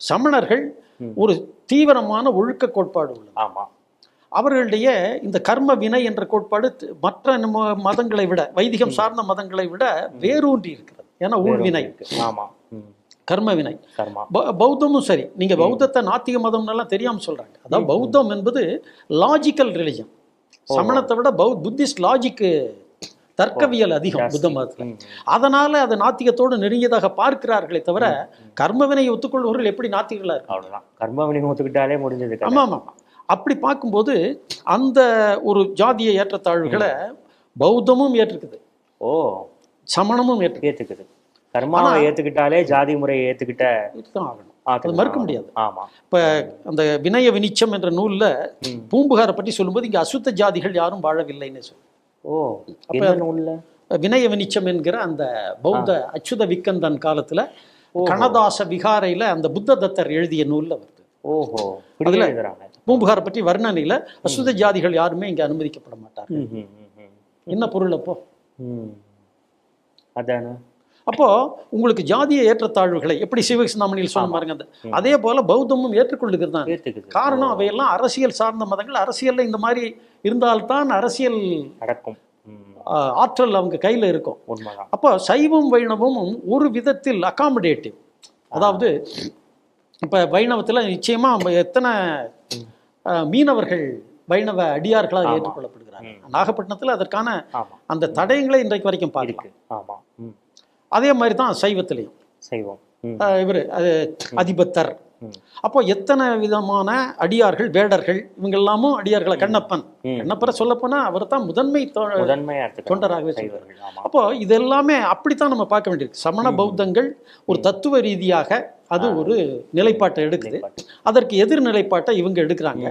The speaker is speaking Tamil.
சமணர்கள் ஒரு தீவிரமான ஒழுக்க கோட்பாடு உள்ளது. ஆமா. அவர்களுடைய இந்த கர்ம வினை என்ற கோட்பாடு மற்ற மதங்களை விட, வைதிகம் சார்ந்த மதங்களை விட வேரூன்றி இருக்கிறது. ஏன்னா ஊழ்வினை, கர்ம வினை. பௌத்தமும் சரி, நீங்க பௌத்தத்தை நாத்திக மதம் எல்லாம் தெரியாம சொல்றாங்க. அதாவது பௌத்தம் என்பது லாஜிக்கல் ரிலிஜன். சமணத்தை விட புத்திஸ்ட் லாஜிக்கு, தர்க்கவியல் அதிகம் புத்த மதத்தில். அதனால அதை நாத்திகத்தோடு நெருங்கியதாக பார்க்கிறார்களே தவிர கர்மவினையை ஒத்துக்கொள்வர்கள் எப்படி நாத்திகர்களா இருக்கு? கர்மவினை ஒத்துக்கிட்டாலே முடிஞ்சது. ஆமா ஆமா. அப்படி பார்க்கும்போது அந்த ஒரு ஜாதிய ஏற்றத்தாழ்வுகளை பௌத்தமும் ஏற்றுக்குது, சமணமும் ஏற்றுக்குது. கர்மாவை ஏத்துக்கிட்டாலே ஜாதி முறையை ஏத்துக்கிட்ட ஆகணும், அது மறுக்க முடியாது. ஆமா. இப்ப அந்த வினய வினிச்சம் என்ற நூல்ல பூம்புகாரை பற்றி சொல்லும்போது இங்க அசுத்த ஜாதிகள் யாரும் வாழவில்லைன்னு சொல்லு. வினய வினிச்சம் என்கிற அந்த பௌத்த அச்சுத விக்கந்தன் காலத்துல கணதாச விகாரையில அந்த புத்த தத்தர் எழுதிய நூல்ல வருது. அதுல பூம்புகாரை பற்றி வர்ணனையில அசுத்த ஜாதிகள் யாருமே இங்க அனுமதிக்கப்பட மாட்டாங்க. என்ன பொருள் அப்போ? அதான அப்போ உங்களுக்கு ஜாதிய ஏற்றத்தாழ்வுகளை எப்படி சிவகிருஷ்ணாமணியில் சொன்ன பாருங்க, அதே போல பௌத்தமும் ஏற்றுக்கொள்ளுகிறது தான். காரணம் அவையெல்லாம் அரசியல் சார்ந்த மதங்கள். அரசியல்ல இந்த மாதிரி இருந்தால்தான் அரசியல் நடக்கும், ஆற்றல் அவங்க கையில இருக்கும். அப்போ சைவம் வைணவமும் ஒரு விதத்தில் அகாமடேட்டிவ். அதாவது இப்ப வைணவத்துல நிச்சயமா எத்தனை மீனவர்கள் வைணவ அடியார்களாக ஏற்றுக்கொள்ளப்படுகிறாங்க. நாகப்பட்டினத்துல அதற்கான அந்த தடயங்களை இன்றைக்கு வரைக்கும் பார்க்கலாம். அதே மாதிரி தான் சைவத்திலையும் இவரு அதிபத்தர். அப்போ எத்தனை விதமான அடியார்கள், வேடர்கள், இவங்க எல்லாமும் அடியார்களை. கண்ணப்பரை சொல்ல போனா அவர் தான் முதன்மை தொண்டராகவே சொல்றாரு. அப்போ இது எல்லாமே அப்படித்தான் நம்ம பார்க்க வேண்டியிருக்கு. சமண பௌத்தங்கள் ஒரு தத்துவ ரீதியாக அது ஒரு நிலைப்பாட்டை எடுக்குது, அதற்கு எதிர் நிலைப்பாட்டை இவங்க எடுக்கிறாங்க.